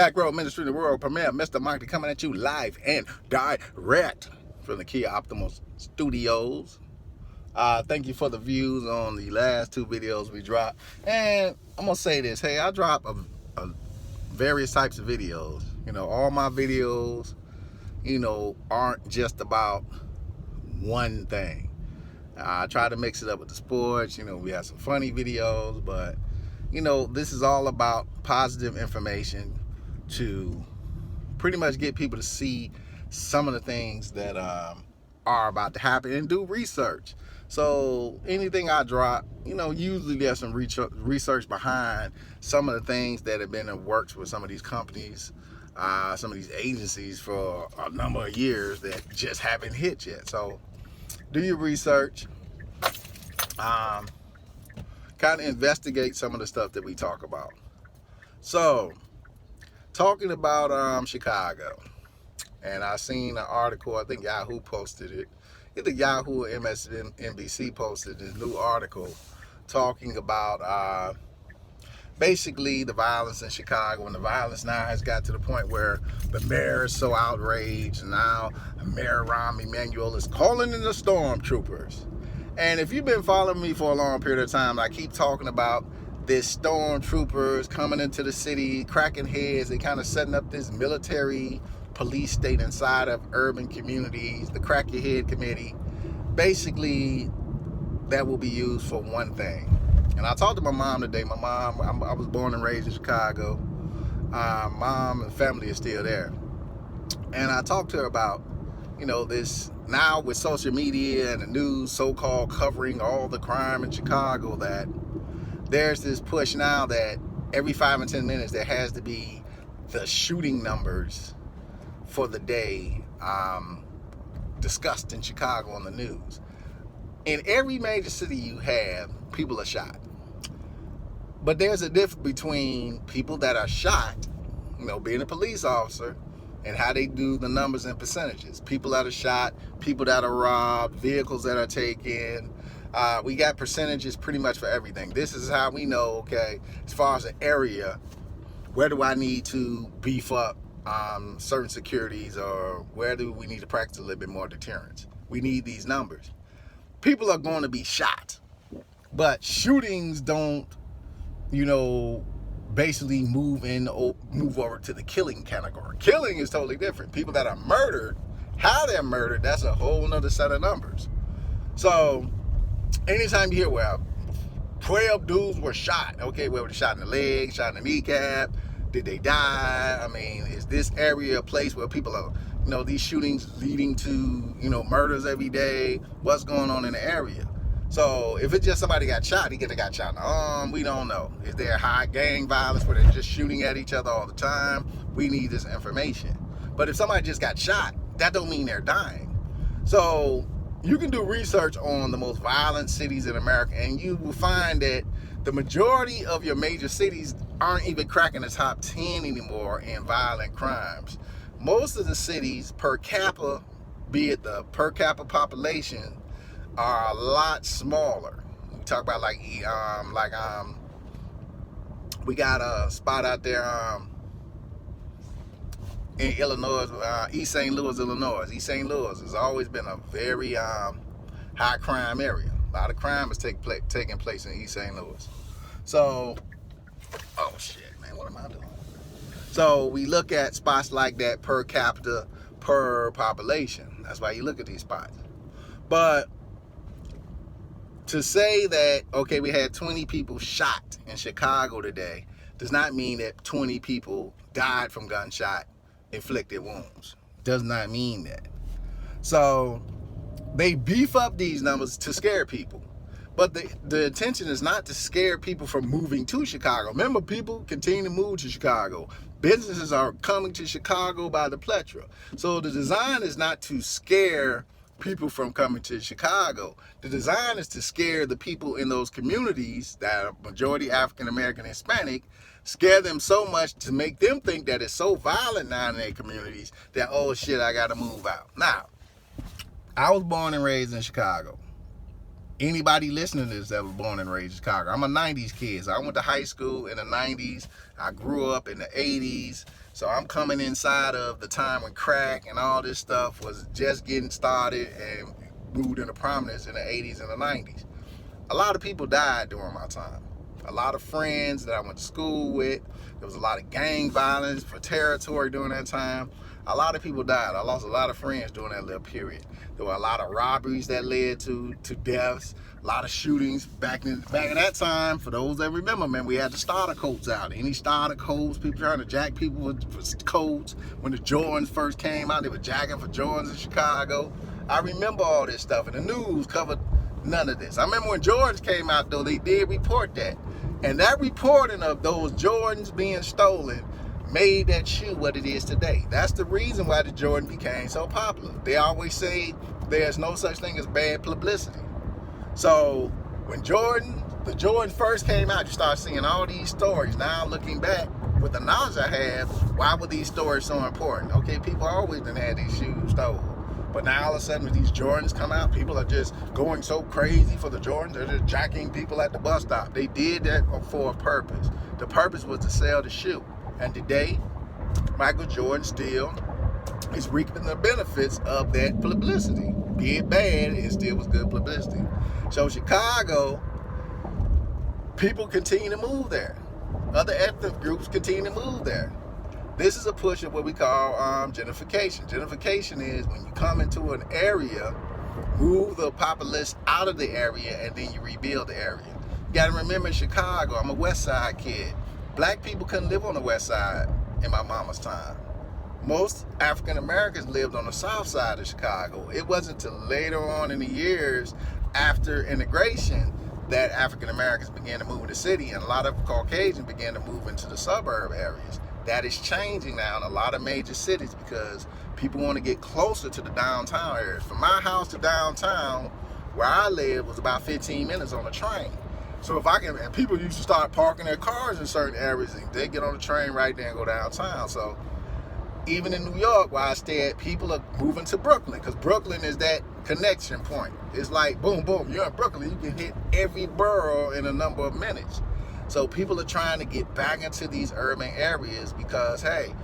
Back Road Ministry, the world premiere, Mr. Monty coming at you live and direct from the Kia Optimal Studios. Thank you for the views on the last two videos we dropped. And I'm going to say this. Hey, I drop various types of videos. You know, all my videos, aren't just about one thing. I try to mix it up with the sports. We have some funny videos, but, this is all about positive information to pretty much get people to see some of the things that are about to happen and do research. So anything I drop, usually there's some research behind some of the things that have been in works with some of these companies, some of these agencies for a number of years that just haven't hit yet. So do your research. Kind of investigate some of the stuff that we talk about. So, talking about Chicago, and I seen an article, I think Yahoo posted it. Either Yahoo or MSNBC posted this new article talking about basically the violence in Chicago, and the violence now has got to the point where the mayor is so outraged, and now Mayor Rahm Emanuel is calling in the stormtroopers. And if you've been following me for a long period of time, I keep talking about this stormtroopers coming into the city, cracking heads. They kind of setting up this military police state inside of urban communities, the Crack Your Head Committee. Basically, that will be used for one thing. And I talked to my mom today. My mom, I was born and raised in Chicago. Mom and family is still there. And I talked to her about, this now with social media and the news so-called covering all the crime in Chicago, that there's this push now that every 5 and 10 minutes there has to be the shooting numbers for the day discussed in Chicago on the news. In every major city you have, people are shot. But there's a difference between people that are shot, being a police officer, and how they do the numbers and percentages. People that are shot, people that are robbed, vehicles that are taken. We got percentages pretty much for everything. This is how we know, okay, as far as an area, where do I need to beef up certain securities, or where do we need to practice a little bit more deterrence? We need these numbers. People are going to be shot, but shootings don't, basically move over to the killing category. Killing is totally different. People that are murdered, how they're murdered, that's a whole nother set of numbers. So anytime you hear, well, 12 dudes were shot, okay, well, were they shot in the leg, shot in the kneecap, did they die? I mean, is this area a place where people are, these shootings leading to, murders every day? What's going on in the area? So if it's just somebody got shot, he could have got shot in the arm. We don't know. Is there high gang violence where they're just shooting at each other all the time? We need this information. But if somebody just got shot, that don't mean they're dying. So you can do research on the most violent cities in America, and you will find that the majority of your major cities aren't even cracking the top 10 anymore in violent crimes. Most of the cities per capita, be it the per capita population, are a lot smaller. We talk about we got a spot out there in Illinois, East St. Louis, Illinois. East St. Louis has always been a very high crime area. A lot of crime is taking place in East St. Louis. So, oh shit, man, what am I doing? So we look at spots like that per capita, per population. That's why you look at these spots. But to say that, okay, we had 20 people shot in Chicago today does not mean that 20 people died from gunshot inflicted wounds. Does not mean that. So they beef up these numbers to scare people. But the intention is not to scare people from moving to Chicago. Remember, people continue to move to Chicago. Businesses are coming to Chicago by the plethora. So the design is not to scare people from coming to Chicago. The design is to scare the people in those communities that are majority African American, Hispanic, scare them so much to make them think that it's so violent now in their communities that, oh shit, I gotta move out. Now, I was born and raised in Chicago. Anybody listening to this that was born and raised in Chicago, I'm a 90s kid. So I went to high school in the 90s. I grew up in the 80s. So I'm coming inside of the time when crack and all this stuff was just getting started and moved into prominence in the 80s and the 90s. A lot of people died during my time. A lot of friends that I went to school with. There was a lot of gang violence for territory during that time. A lot of people died. I lost a lot of friends during that little period. There were a lot of robberies that led to deaths, a lot of shootings. Back in that time, for those that remember, man, we had the starter coats out. Any starter coats, people trying to jack people with coats. When the Jordans first came out, they were jacking for Jordans in Chicago. I remember all this stuff, and the news covered none of this. I remember when Jordans came out, though, they did report that. And that reporting of those Jordans being stolen made that shoe what it is today. That's the reason why the Jordan became so popular. They always say there's no such thing as bad publicity. So when the Jordans first came out, you start seeing all these stories. Now looking back, with the knowledge I have, why were these stories so important? Okay, people always done had these shoes stolen. But now all of a sudden when these Jordans come out, people are just going so crazy for the Jordans. They're just jacking people at the bus stop. They did that for a purpose. The purpose was to sell the shoe. And today, Michael Jordan still is reaping the benefits of that publicity. Be it bad, it still was good publicity. So Chicago, people continue to move there. Other ethnic groups continue to move there. This is a push of what we call gentrification. Gentrification is when you come into an area, move the populace out of the area, and then you rebuild the area. You gotta remember, in Chicago, I'm a West Side kid. Black people couldn't live on the West Side in my mama's time. Most African Americans lived on the South Side of Chicago. It wasn't until later on in the years after integration that African Americans began to move in the city, and a lot of Caucasians began to move into the suburb areas. That is changing now in a lot of major cities because people want to get closer to the downtown areas. From my house to downtown, where I live, was about 15 minutes on the train. So if I can, and people used to start parking their cars in certain areas, and they get on the train right there and go downtown. So even in New York, where I stay at, people are moving to Brooklyn because Brooklyn is that connection point. It's like boom, boom, you're in Brooklyn, you can hit every borough in a number of minutes. So people are trying to get back into these urban areas because, hey,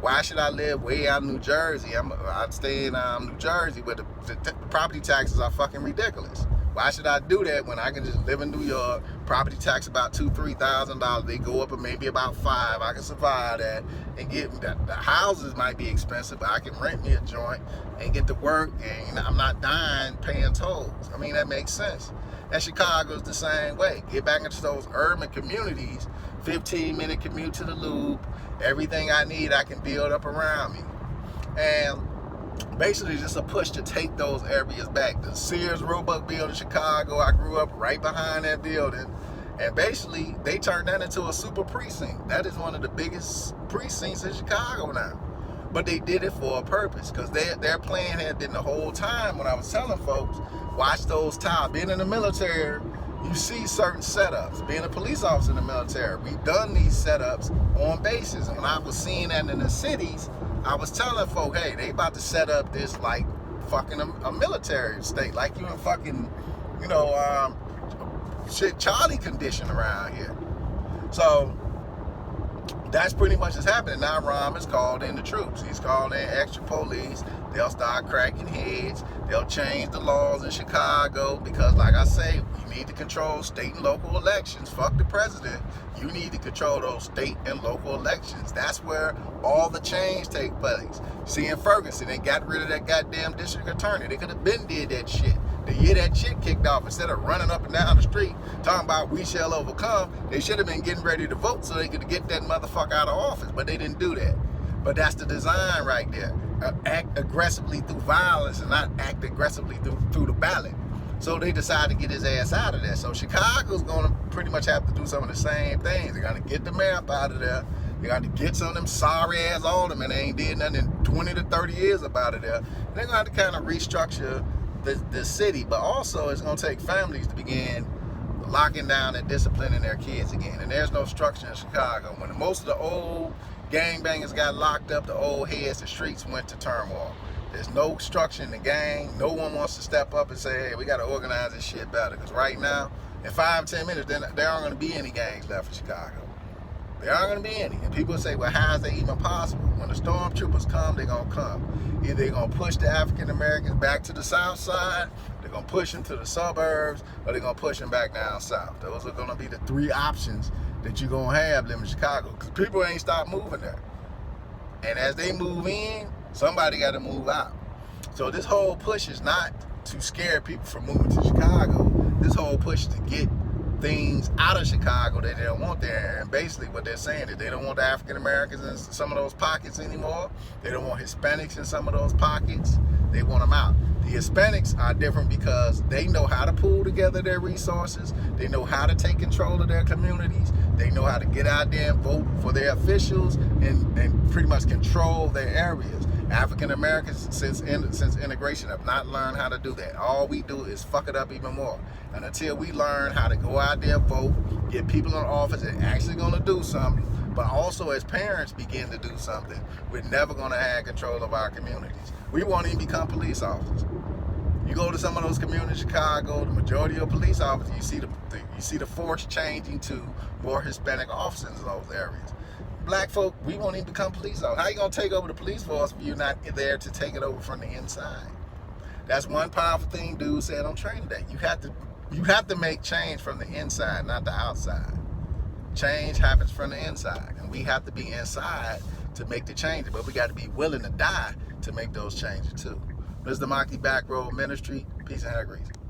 why should I live way out in New Jersey? I stay in New Jersey where the property taxes are fucking ridiculous. Why should I do that when I can just live in New York? Property tax about $2,000-$3,000. They go up to maybe about $5,000. I can survive that and get that. The houses might be expensive, but I can rent me a joint and get to work, and I'm not dying paying tolls. I mean, that makes sense. And Chicago's the same way. Get back into those urban communities, 15-minute commute to the Loop. Everything I need, I can build up around me. And basically just a push to take those areas back. The Sears Roebuck building in Chicago, I grew up right behind that building. And basically, they turned that into a super precinct. That is one of the biggest precincts in Chicago now. But they did it for a purpose, because their plan had been the whole time when I was telling folks, watch those towers. Being in the military, you see certain setups. Being a police officer in the military, we've done these setups on bases. And when I was seeing that in the cities, I was telling folk, hey, they about to set up this like fucking a military state, like you in fucking, you know, shit Charlie condition around here. So that's pretty much what's happening. Now Rahm has called in the troops. He's called in extra police. They'll start cracking heads. They'll change the laws in Chicago because, like I say, you need to control state and local elections. Fuck the president. You need to control those state and local elections. That's where all the change take place. See, in Ferguson, they got rid of that goddamn district attorney. They could have been did that shit. The year that shit kicked off, instead of running up and down the street talking about we shall overcome, they should have been getting ready to vote so they could get that motherfucker out of office, but they didn't do that. But that's the design right there. Act aggressively through violence and not act aggressively through the ballot. So they decided to get his ass out of there. So Chicago's going to pretty much have to do some of the same things. They're going to get the mayor up out of there. They got to get some of them sorry ass aldermen. They ain't did nothing in 20 to 30 years about it there. And they're going to have to kind of restructure the city, but also it's going to take families to begin locking down and disciplining their kids again. And there's no structure in Chicago. When most of the old gangbangers got locked up, the old heads, the streets went to turmoil. There's no structure in the gang. No one wants to step up and say, hey, we got to organize this shit better. Because right now, in 5-10 minutes, there aren't going to be any gangs left in Chicago. There aren't going to be any. And people say, well, how is that even possible? When the stormtroopers come, they're going to come. Either they're going to push the African Americans back to the south side, they're going to push them to the suburbs, or they're going to push them back down south. Those are going to be the three options that you're going to have living in Chicago, because people ain't stopped moving there. And as they move in, somebody got to move out. So this whole push is not to scare people from moving to Chicago. This whole push is to get things out of Chicago that they don't want there. And basically what they're saying is they don't want the African Americans in some of those pockets anymore. They don't want Hispanics in some of those pockets. They want them out. The Hispanics are different because they know how to pool together their resources. They know how to take control of their communities. They know how to get out there and vote for their officials and pretty much control their areas. African Americans, since integration, have not learned how to do that. All we do is fuck it up even more. And until we learn how to go out there, vote, get people in office that are actually going to do something, but also as parents begin to do something, we're never going to have control of our communities. We won't even become police officers. You go to some of those communities in Chicago, the majority of police officers, you see the force changing to more Hispanic officers in those areas. Black folk, we won't even become police officers. How you gonna take over the police force if you're not there to take it over from the inside? That's one powerful thing dude said on training day. You have to make change from the inside, not the outside. Change happens from the inside, and we have to be inside to make the change. But we got to be willing to die to make those changes too. This is the Moxie Back Road Ministry. Peace and hair grease.